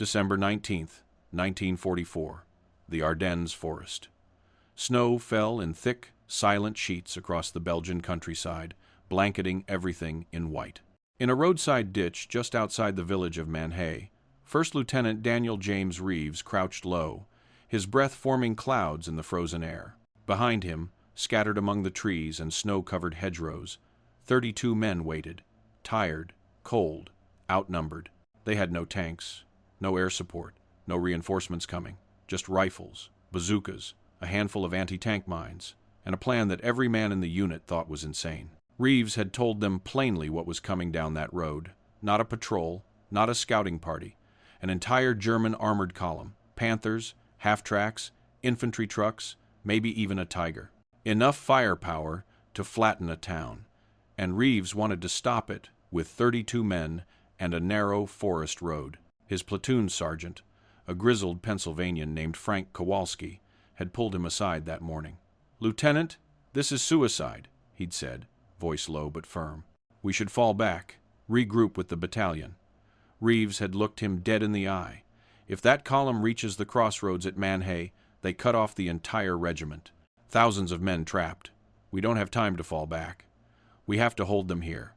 December 19th, 1944. The Ardennes Forest. Snow fell in thick, silent sheets across the Belgian countryside, blanketing everything in white. In a roadside ditch just outside the village of Manhay, First Lieutenant Daniel James Reeves crouched low, his breath forming clouds in the frozen air. Behind him, scattered among the trees and snow-covered hedgerows, 32 men waited, tired, cold, outnumbered. They had no tanks, no air support, no reinforcements coming, just rifles, bazookas, a handful of anti-tank mines, and a plan that every man in the unit thought was insane. Reeves had told them plainly what was coming down that road. Not a patrol, not a scouting party. An entire German armored column, Panthers, half-tracks, infantry trucks, maybe even a Tiger. Enough firepower to flatten a town, and Reeves wanted to stop it with 32 men and a narrow forest road. His platoon sergeant, a grizzled Pennsylvanian named Frank Kowalski, had pulled him aside that morning. "Lieutenant, this is suicide," he'd said, voice low but firm. "We should fall back, regroup with the battalion." Reeves had looked him dead in the eye. "If that column reaches the crossroads at Manhay, they cut off the entire regiment. Thousands of men trapped. We don't have time to fall back. We have to hold them here."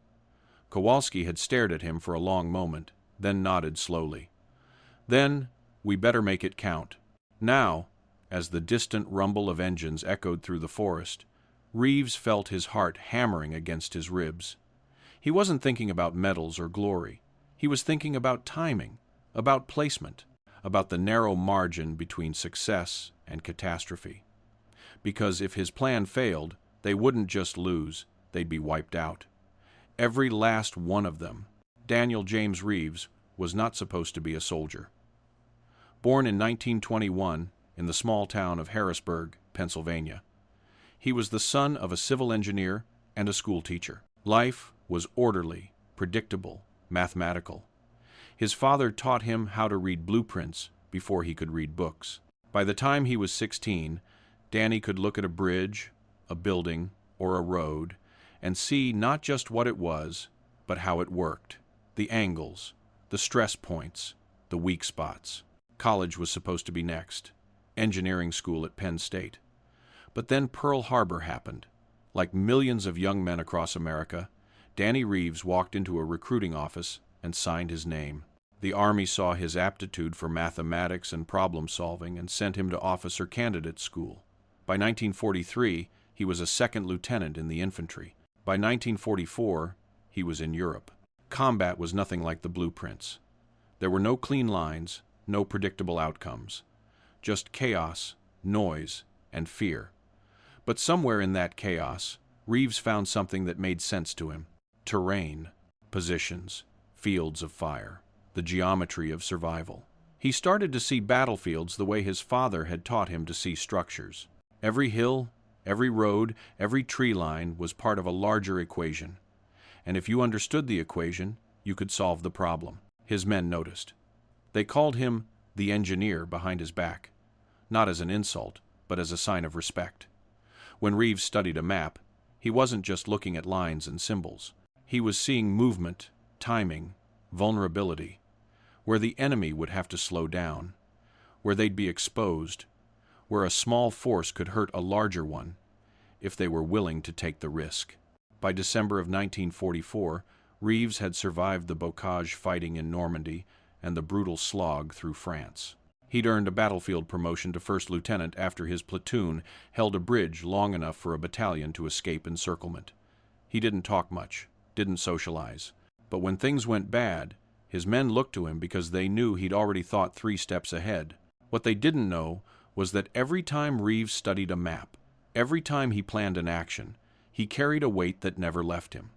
Kowalski had stared at him for a long moment, then nodded slowly. "Then we better make it count." Now, as the distant rumble of engines echoed through the forest, Reeves felt his heart hammering against his ribs. He wasn't thinking about medals or glory. He was thinking about timing, about placement, about the narrow margin between success and catastrophe. Because if his plan failed, they wouldn't just lose, they'd be wiped out. Every last one of them. Daniel James Reeves was not supposed to be a soldier. Born in 1921 in the small town of Harrisburg, Pennsylvania, he was the son of a civil engineer and a school teacher. Life was orderly, predictable, mathematical. His father taught him how to read blueprints before he could read books. By the time he was 16, Danny could look at a bridge, a building, or a road and see not just what it was, but how it worked, the angles, the stress points, the weak spots. College was supposed to be next, engineering school at Penn State. But then Pearl Harbor happened. Like millions of young men across America, Danny Reeves walked into a recruiting office and signed his name. The Army saw his aptitude for mathematics and problem-solving and sent him to officer candidate school. By 1943, he was a second lieutenant in the infantry. By 1944, he was in Europe. Combat was nothing like the blueprints. There were no clean lines, no predictable outcomes. Just chaos, noise, and fear. But somewhere in that chaos, Reeves found something that made sense to him. Terrain, positions, fields of fire, the geometry of survival. He started to see battlefields the way his father had taught him to see structures. Every hill, every road, every tree line was part of a larger equation. And if you understood the equation, you could solve the problem. His men noticed. They called him the engineer behind his back, not as an insult, but as a sign of respect. When Reeves studied a map, he wasn't just looking at lines and symbols. He was seeing movement, timing, vulnerability, where the enemy would have to slow down, where they'd be exposed, where a small force could hurt a larger one if they were willing to take the risk. By December of 1944, Reeves had survived the bocage fighting in Normandy and the brutal slog through France. He'd earned a battlefield promotion to first lieutenant after his platoon held a bridge long enough for a battalion to escape encirclement. He didn't talk much, didn't socialize, but when things went bad, his men looked to him because they knew he'd already thought 3 steps ahead. What they didn't know was that every time Reeves studied a map, every time he planned an action, he carried a weight that never left him.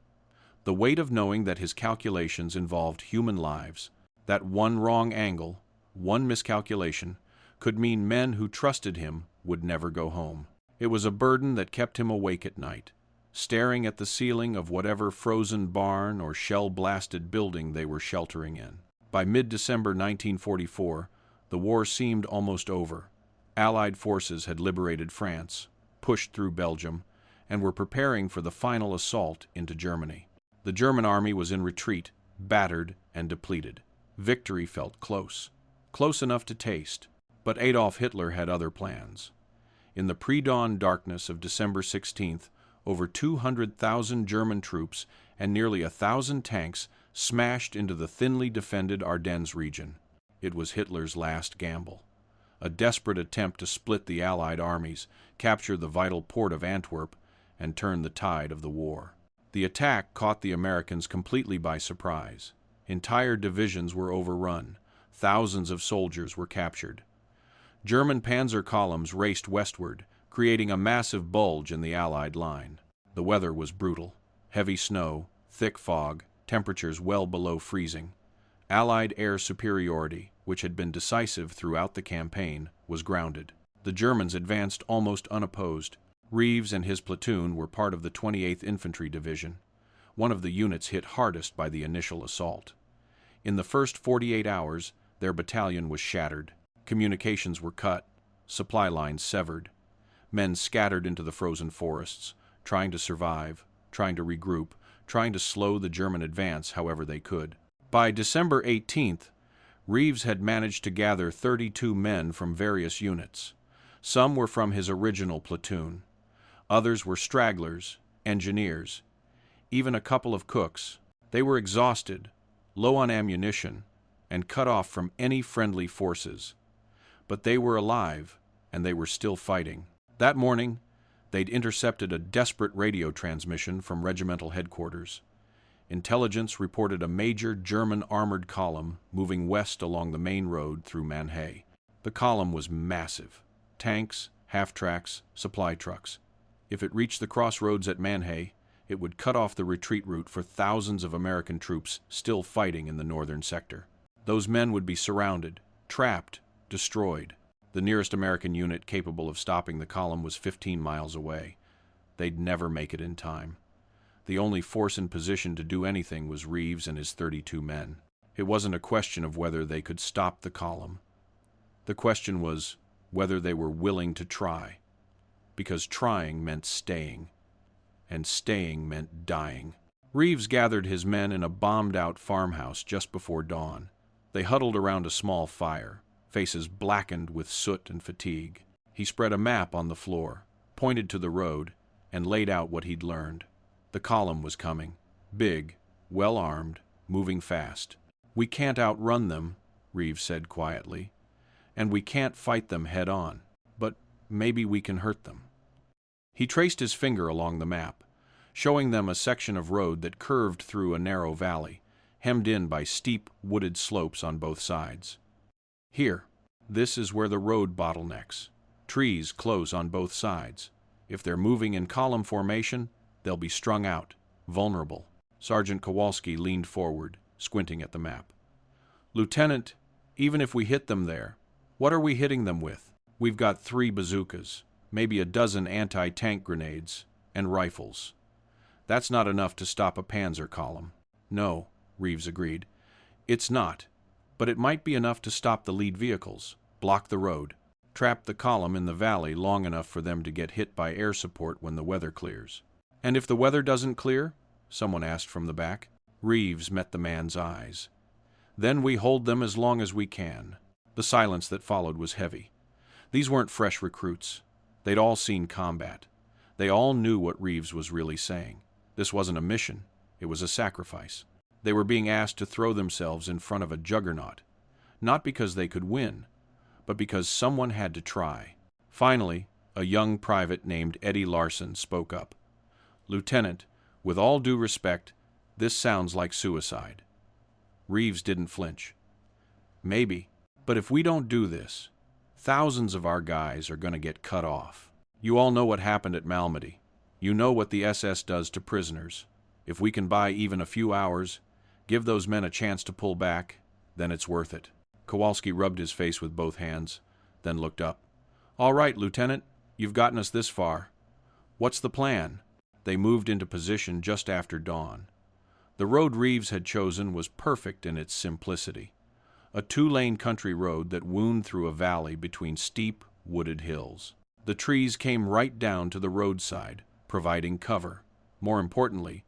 The weight of knowing that his calculations involved human lives, that one wrong angle, one miscalculation, could mean men who trusted him would never go home. It was a burden that kept him awake at night, staring at the ceiling of whatever frozen barn or shell-blasted building they were sheltering in. By mid-December 1944, the war seemed almost over. Allied forces had liberated France, pushed through Belgium, and were preparing for the final assault into Germany. The German army was in retreat, battered and depleted. Victory felt close. close enough to taste. But Adolf Hitler had other plans. In the pre-dawn darkness of December 16th, over 200,000 German troops and nearly 1,000 tanks smashed into the thinly defended Ardennes region. It was Hitler's last gamble. A desperate attempt to split the Allied armies, capture the vital port of Antwerp, and turn the tide of the war. The attack caught the Americans completely by surprise. Entire divisions were overrun. Thousands of soldiers were captured. German panzer columns raced westward, creating a massive bulge in the Allied line. The weather was brutal. Heavy snow, thick fog, temperatures well below freezing. Allied air superiority, which had been decisive throughout the campaign, was grounded. The Germans advanced almost unopposed. Reeves and his platoon were part of the 28th Infantry Division, one of the units hit hardest by the initial assault. In the first 48 hours, their battalion was shattered. Communications were cut, supply lines severed. Men scattered into the frozen forests, trying to survive, trying to regroup, trying to slow the German advance however they could. By December 18th, Reeves had managed to gather 32 men from various units. Some were from his original platoon. Others were stragglers, engineers, even a couple of cooks. They were exhausted, low on ammunition, and cut off from any friendly forces. But they were alive, and they were still fighting. That morning, they'd intercepted a desperate radio transmission from regimental headquarters. Intelligence reported a major German armored column moving west along the main road through Manhay. The column was massive. Tanks, half-tracks, supply trucks. If it reached the crossroads at Manhay, it would cut off the retreat route for thousands of American troops still fighting in the northern sector. Those men would be surrounded, trapped, destroyed. The nearest American unit capable of stopping the column was 15 miles away. They'd never make it in time. The only force in position to do anything was Reeves and his 32 men. It wasn't a question of whether they could stop the column. The question was whether they were willing to try, because trying meant staying, and staying meant dying. Reeves gathered his men in a bombed-out farmhouse just before dawn. They huddled around a small fire, faces blackened with soot and fatigue. He spread a map on the floor, pointed to the road, and laid out what he'd learned. The column was coming, big, well-armed, moving fast. "We can't outrun them," Reeves said quietly, "and we can't fight them head-on, but maybe we can hurt them." He traced his finger along the map, showing them a section of road that curved through a narrow valley, hemmed in by steep, wooded slopes on both sides. "Here, this is where the road bottlenecks. Trees close on both sides. If they're moving in column formation, they'll be strung out, vulnerable." Sergeant Kowalski leaned forward, squinting at the map. "Lieutenant, even if we hit them there, what are we hitting them with? We've got 3 bazookas, maybe a dozen anti-tank grenades, and rifles. That's not enough to stop a panzer column." "No," Reeves agreed. "It's not, but it might be enough to stop the lead vehicles, block the road, trap the column in the valley long enough for them to get hit by air support when the weather clears." "And if the weather doesn't clear?" someone asked from the back. Reeves met the man's eyes. "Then we hold them as long as we can." The silence that followed was heavy. These weren't fresh recruits. They'd all seen combat. They all knew what Reeves was really saying. This wasn't a mission. It was a sacrifice. They were being asked to throw themselves in front of a juggernaut, not because they could win, but because someone had to try. Finally, a young private named Eddie Larson spoke up. "Lieutenant, with all due respect, this sounds like suicide." Reeves didn't flinch. "Maybe, but if we don't do this, thousands of our guys are going to get cut off. You all know what happened at Malmedy. You know what the SS does to prisoners. If we can buy even a few hours, give those men a chance to pull back, then it's worth it." Kowalski rubbed his face with both hands, then looked up. "All right, Lieutenant, you've gotten us this far. What's the plan?" They moved into position just after dawn. The road Reeves had chosen was perfect in its simplicity. A 2-lane country road that wound through a valley between steep, wooded hills. The trees came right down to the roadside, providing cover. More importantly,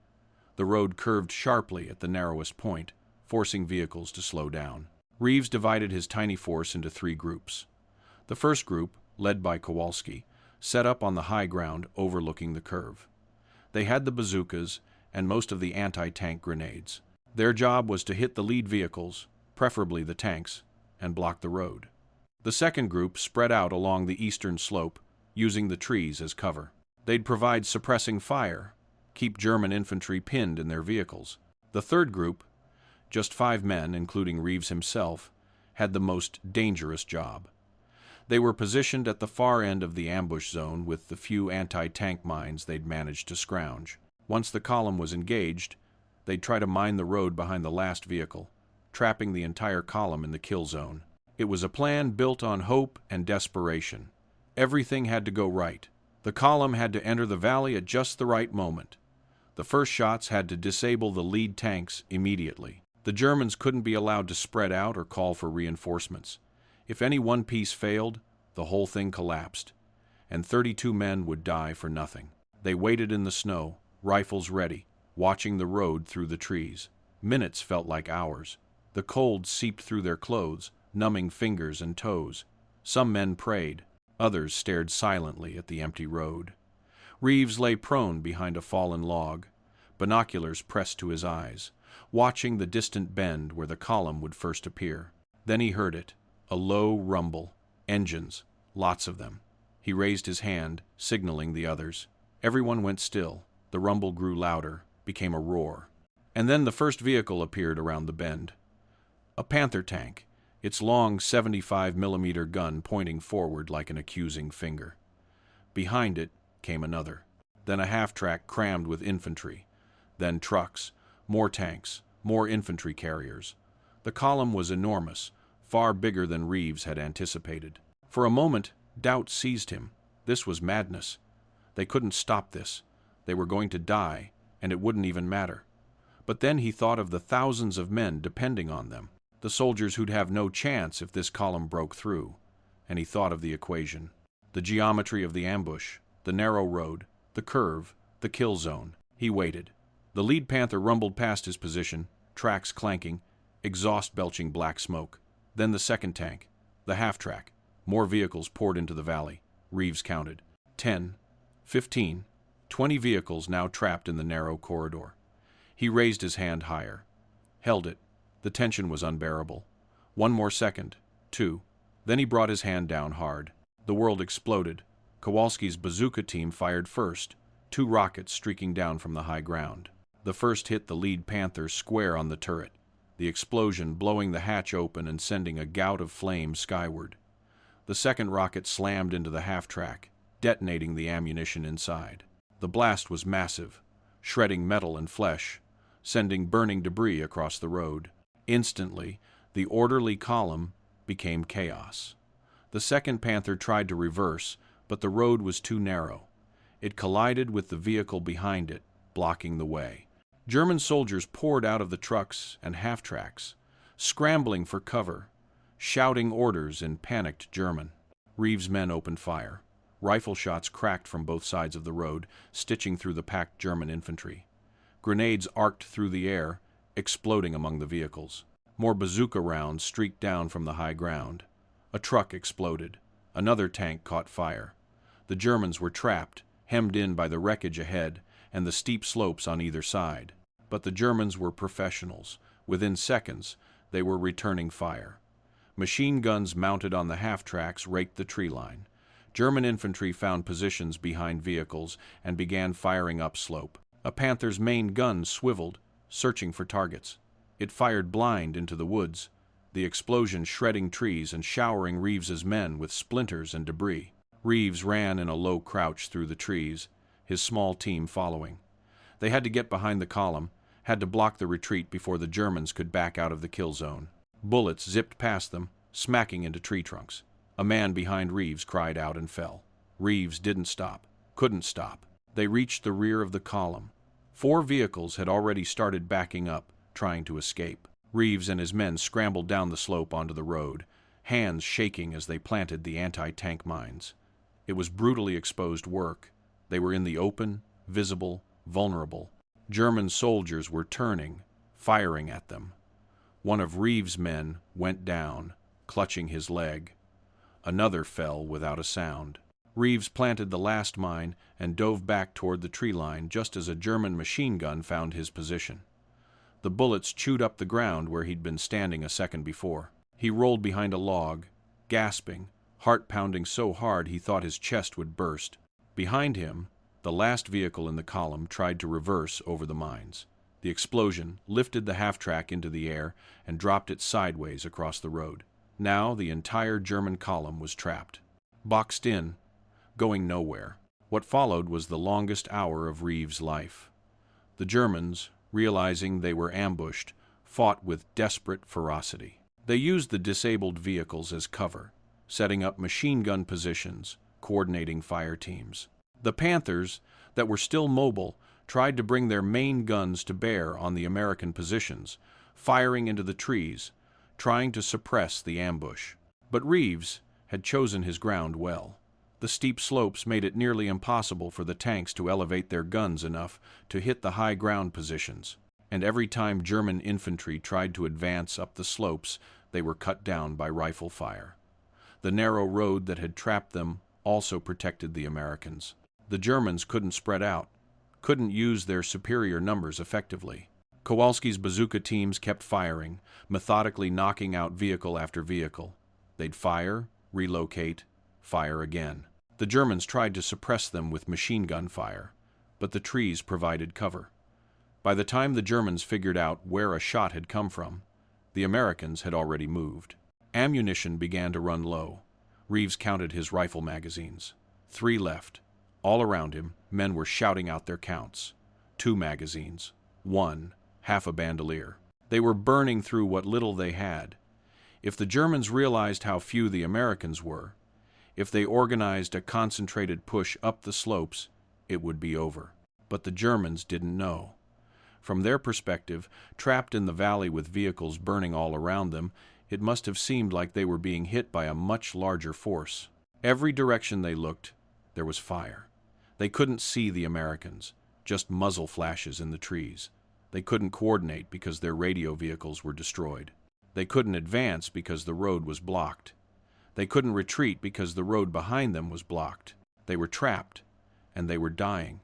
the road curved sharply at the narrowest point, forcing vehicles to slow down. Reeves divided his tiny force into 3 groups. The first group, led by Kowalski, set up on the high ground overlooking the curve. They had the bazookas and most of the anti-tank grenades. Their job was to hit the lead vehicles, preferably the tanks, and block the road. The second group spread out along the eastern slope, using the trees as cover. They'd provide suppressing fire, keep German infantry pinned in their vehicles. The third group, just 5 men, including Reeves himself, had the most dangerous job. They were positioned at the far end of the ambush zone with the few anti-tank mines they'd managed to scrounge. Once the column was engaged, they'd try to mine the road behind the last vehicle, trapping the entire column in the kill zone. It was a plan built on hope and desperation. Everything had to go right. The column had to enter the valley at just the right moment. The first shots had to disable the lead tanks immediately. The Germans couldn't be allowed to spread out or call for reinforcements. If any one piece failed, the whole thing collapsed, and 32 men would die for nothing. They waited in the snow, rifles ready, watching the road through the trees. Minutes felt like hours. The cold seeped through their clothes, numbing fingers and toes. Some men prayed. Others stared silently at the empty road. Reeves lay prone behind a fallen log, binoculars pressed to his eyes, watching the distant bend where the column would first appear. Then he heard it, a low rumble. Engines, lots of them. He raised his hand, signaling the others. Everyone went still. The rumble grew louder, became a roar. And then the first vehicle appeared around the bend. A Panther tank, its long 75-millimeter gun pointing forward like an accusing finger. Behind it came another. Then a half-track crammed with infantry. Then trucks, more tanks, more infantry carriers. The column was enormous, far bigger than Reeves had anticipated. For a moment, doubt seized him. This was madness. They couldn't stop this. They were going to die, and it wouldn't even matter. But then he thought of the thousands of men depending on them, the soldiers who'd have no chance if this column broke through, and he thought of the equation. The geometry of the ambush, the narrow road, the curve, the kill zone. He waited. The lead Panther rumbled past his position, tracks clanking, exhaust belching black smoke. Then the second tank, the half-track. More vehicles poured into the valley. Reeves counted. 10, 15, 20 vehicles now trapped in the narrow corridor. He raised his hand higher. Held it. The tension was unbearable. 1 more second. 2. Then he brought his hand down hard. The world exploded. Kowalski's bazooka team fired first, 2 rockets streaking down from the high ground. The first hit the lead Panther square on the turret, the explosion blowing the hatch open and sending a gout of flame skyward. The second rocket slammed into the half-track, detonating the ammunition inside. The blast was massive, shredding metal and flesh, sending burning debris across the road. Instantly, the orderly column became chaos. The second Panther tried to reverse, but the road was too narrow. It collided with the vehicle behind it, blocking the way. German soldiers poured out of the trucks and half-tracks, scrambling for cover, shouting orders in panicked German. Reeves' men opened fire. Rifle shots cracked from both sides of the road, stitching through the packed German infantry. Grenades arced through the air, exploding among the vehicles. More bazooka rounds streaked down from the high ground. A truck exploded. Another tank caught fire. The Germans were trapped, hemmed in by the wreckage ahead and the steep slopes on either side. But the Germans were professionals. Within seconds, they were returning fire. Machine guns mounted on the half-tracks raked the tree line. German infantry found positions behind vehicles and began firing upslope. A Panther's main gun swiveled, searching for targets. It fired blind into the woods, the explosion shredding trees and showering Reeves's men with splinters and debris. Reeves ran in a low crouch through the trees, his small team following. They had to get behind the column, had to block the retreat before the Germans could back out of the kill zone. Bullets zipped past them, smacking into tree trunks. A man behind Reeves cried out and fell. Reeves didn't stop, couldn't stop. They reached the rear of the column. 4 vehicles had already started backing up, trying to escape. Reeves and his men scrambled down the slope onto the road, hands shaking as they planted the anti-tank mines. It was brutally exposed work. They were in the open, visible, vulnerable. German soldiers were turning, firing at them. One of Reeves' men went down, clutching his leg. Another fell without a sound. Reeves planted the last mine and dove back toward the tree line just as a German machine gun found his position. The bullets chewed up the ground where he'd been standing a second before. He rolled behind a log, gasping, heart pounding so hard he thought his chest would burst. Behind him, the last vehicle in the column tried to reverse over the mines. The explosion lifted the half-track into the air and dropped it sideways across the road. Now the entire German column was trapped, boxed in, going nowhere. What followed was the longest hour of Reeves' life. The Germans, realizing they were ambushed, fought with desperate ferocity. They used the disabled vehicles as cover, setting up machine gun positions, coordinating fire teams. The Panthers, that were still mobile, tried to bring their main guns to bear on the American positions, firing into the trees, trying to suppress the ambush. But Reeves had chosen his ground well. The steep slopes made it nearly impossible for the tanks to elevate their guns enough to hit the high ground positions, and every time German infantry tried to advance up the slopes, they were cut down by rifle fire. The narrow road that had trapped them also protected the Americans. The Germans couldn't spread out, couldn't use their superior numbers effectively. Kowalski's bazooka teams kept firing, methodically knocking out vehicle after vehicle. They'd fire, relocate, fire again. The Germans tried to suppress them with machine gun fire, but the trees provided cover. By the time the Germans figured out where a shot had come from, the Americans had already moved. Ammunition began to run low. Reeves counted his rifle magazines. 3 left. All around him, men were shouting out their counts. 2 magazines. 1, half a bandolier. They were burning through what little they had. If the Germans realized how few the Americans were, if they organized a concentrated push up the slopes, it would be over. But the Germans didn't know. From their perspective, trapped in the valley with vehicles burning all around them, it must have seemed like they were being hit by a much larger force. Every direction they looked, there was fire. They couldn't see the Americans, just muzzle flashes in the trees. They couldn't coordinate because their radio vehicles were destroyed. They couldn't advance because the road was blocked. They couldn't retreat because the road behind them was blocked. They were trapped, and they were dying.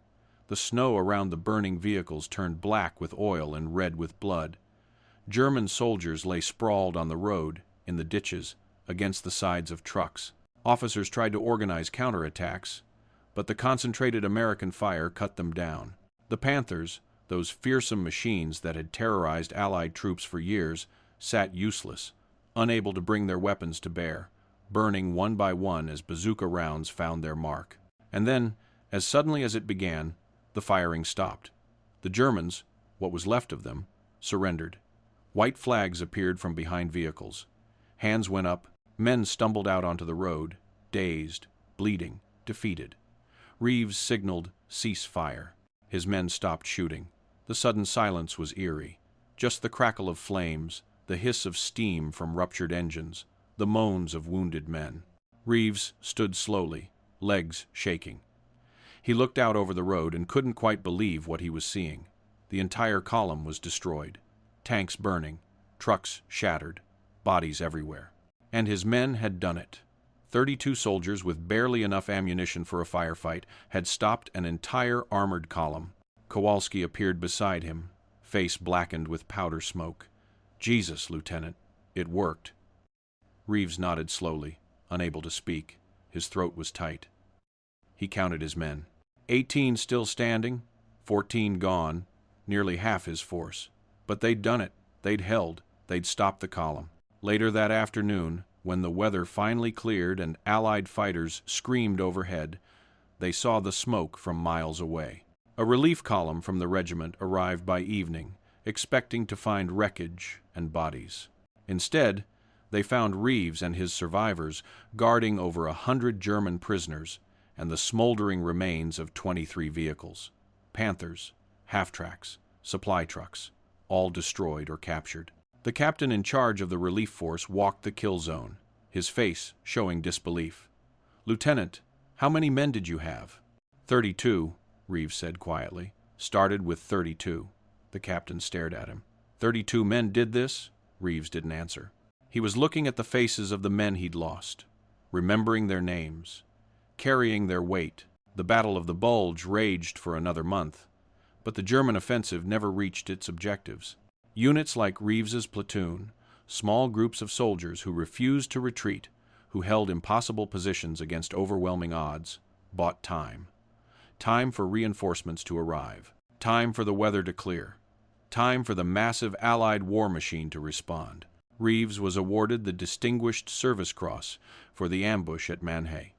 The snow around the burning vehicles turned black with oil and red with blood. German soldiers lay sprawled on the road, in the ditches, against the sides of trucks. Officers tried to organize counterattacks, but the concentrated American fire cut them down. The Panthers, those fearsome machines that had terrorized Allied troops for years, sat useless, unable to bring their weapons to bear, burning one by one as bazooka rounds found their mark. And then, as suddenly as it began, the firing stopped. The Germans, what was left of them, surrendered. White flags appeared from behind vehicles. Hands went up. Men stumbled out onto the road, dazed, bleeding, defeated. Reeves signaled, "Cease fire." His men stopped shooting. The sudden silence was eerie. Just the crackle of flames, the hiss of steam from ruptured engines, the moans of wounded men. Reeves stood slowly, legs shaking. He looked out over the road and couldn't quite believe what he was seeing. The entire column was destroyed. Tanks burning, trucks shattered, bodies everywhere. And his men had done it. 32 soldiers with barely enough ammunition for a firefight had stopped an entire armored column. Kowalski appeared beside him, face blackened with powder smoke. "Jesus, Lieutenant, it worked." Reeves nodded slowly, unable to speak. His throat was tight. He counted his men. 18 still standing, 14 gone, nearly half his force. But they'd done it. They'd held. They'd stopped the column. Later that afternoon, when the weather finally cleared and Allied fighters screamed overhead, they saw the smoke from miles away. A relief column from the regiment arrived by evening, expecting to find wreckage and bodies. Instead, they found Reeves and his survivors guarding over 100 German prisoners and the smoldering remains of 23 vehicles. Panthers, half-tracks, supply trucks, all destroyed or captured. The captain in charge of the relief force walked the kill zone, his face showing disbelief. "Lieutenant, how many men did you have?" 32, Reeves said quietly. "Started with 32. The captain stared at him. 32 men did this? Reeves didn't answer. He was looking at the faces of the men he'd lost, remembering their names, carrying their weight. The Battle of the Bulge raged for another month, but the German offensive never reached its objectives. Units like Reeves's platoon, small groups of soldiers who refused to retreat, who held impossible positions against overwhelming odds, bought time. Time for reinforcements to arrive. Time for the weather to clear. Time for the massive Allied war machine to respond. Reeves was awarded the Distinguished Service Cross for the ambush at Manhay.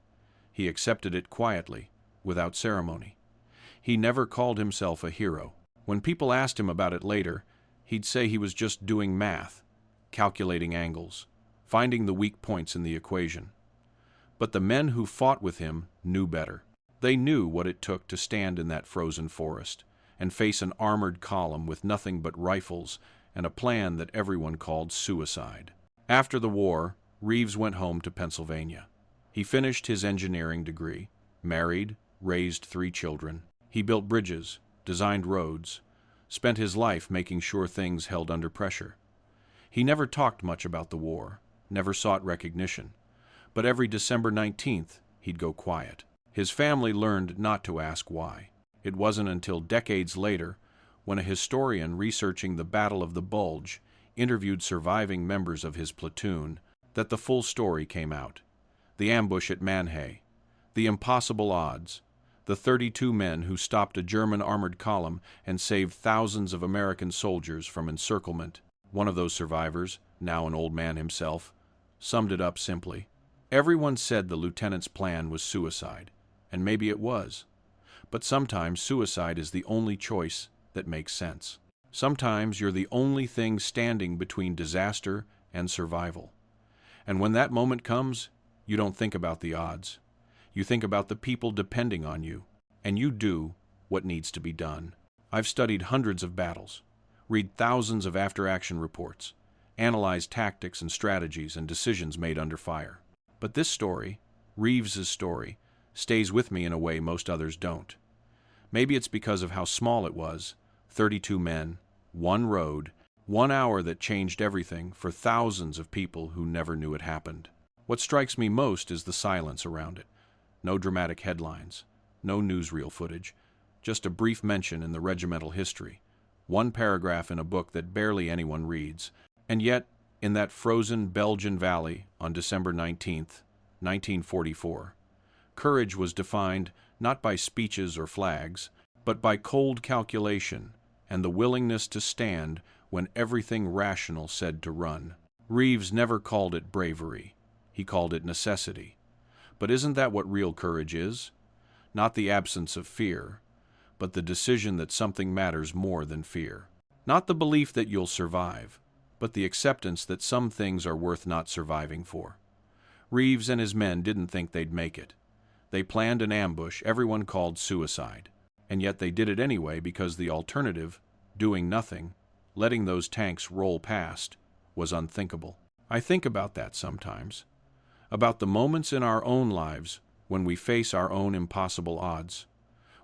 He accepted it quietly, without ceremony. He never called himself a hero. When people asked him about it later, he'd say he was just doing math, calculating angles, finding the weak points in the equation. But the men who fought with him knew better. They knew what it took to stand in that frozen forest and face an armored column with nothing but rifles and a plan that everyone called suicide. After the war, Reeves went home to Pennsylvania. He finished his engineering degree, married, raised 3 children. He built bridges, designed roads, spent his life making sure things held under pressure. He never talked much about the war, never sought recognition, but every December 19th, he'd go quiet. His family learned not to ask why. It wasn't until decades later, when a historian researching the Battle of the Bulge interviewed surviving members of his platoon, that the full story came out. The ambush at Manhay, the impossible odds, the 32 men who stopped a German armored column and saved thousands of American soldiers from encirclement. One of those survivors, now an old man himself, summed it up simply. Everyone said the lieutenant's plan was suicide, and maybe it was. But sometimes suicide is the only choice that makes sense. Sometimes you're the only thing standing between disaster and survival. And when that moment comes, you don't think about the odds. You think about the people depending on you, and you do what needs to be done. I've studied hundreds of battles, read thousands of after-action reports, analyzed tactics and strategies and decisions made under fire. But this story, Reeves's story, stays with me in a way most others don't. Maybe it's because of how small it was, 32 men, 1 road, 1 hour that changed everything for thousands of people who never knew it happened. What strikes me most is the silence around it. No dramatic headlines, no newsreel footage, just a brief mention in the regimental history, 1 paragraph in a book that barely anyone reads. And yet, in that frozen Belgian valley on December 19th, 1944, courage was defined not by speeches or flags, but by cold calculation and the willingness to stand when everything rational said to run. Reeves never called it bravery. He called it necessity. But isn't that what real courage is? Not the absence of fear, but the decision that something matters more than fear. Not the belief that you'll survive, but the acceptance that some things are worth not surviving for. Reeves and his men didn't think they'd make it. They planned an ambush everyone called suicide, and yet they did it anyway because the alternative, doing nothing, letting those tanks roll past, was unthinkable. I think about that sometimes, about the moments in our own lives when we face our own impossible odds,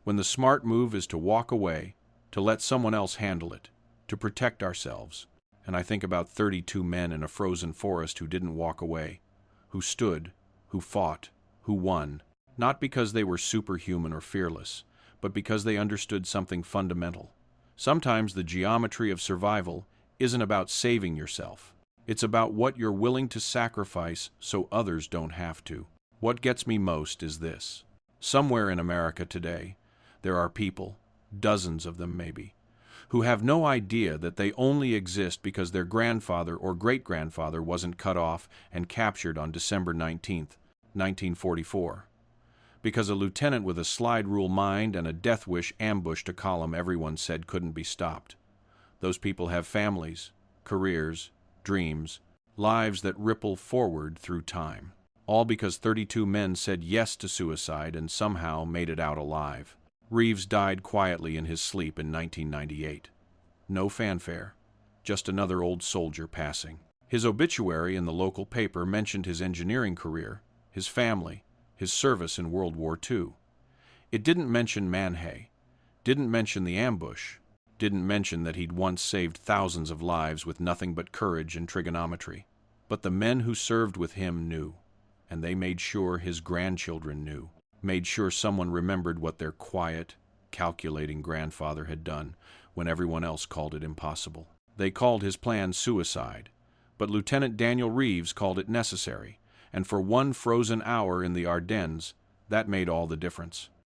when the smart move is to walk away, to let someone else handle it, to protect ourselves. And I think about 32 men in a frozen forest who didn't walk away, who stood, who fought, who won, not because they were superhuman or fearless, but because they understood something fundamental. Sometimes the geometry of survival isn't about saving yourself. It's about what you're willing to sacrifice so others don't have to. What gets me most is this. Somewhere in America today, there are people, dozens of them maybe, who have no idea that they only exist because their grandfather or great-grandfather wasn't cut off and captured on December 19th, 1944. Because a lieutenant with a slide-rule mind and a death wish ambushed a column everyone said couldn't be stopped. Those people have families, careers, dreams, lives that ripple forward through time. All because 32 men said yes to suicide and somehow made it out alive. Reeves died quietly in his sleep in 1998. No fanfare, just another old soldier passing. His obituary in the local paper mentioned his engineering career, his family, his service in World War II. It didn't mention Manhay, didn't mention the ambush, Didn't mention that he'd once saved thousands of lives with nothing but courage and trigonometry. But the men who served with him knew, and they made sure his grandchildren knew, made sure someone remembered what their quiet, calculating grandfather had done when everyone else called it impossible. They called his plan suicide, but Lieutenant Daniel Reeves called it necessary, and for one frozen hour in the Ardennes, that made all the difference.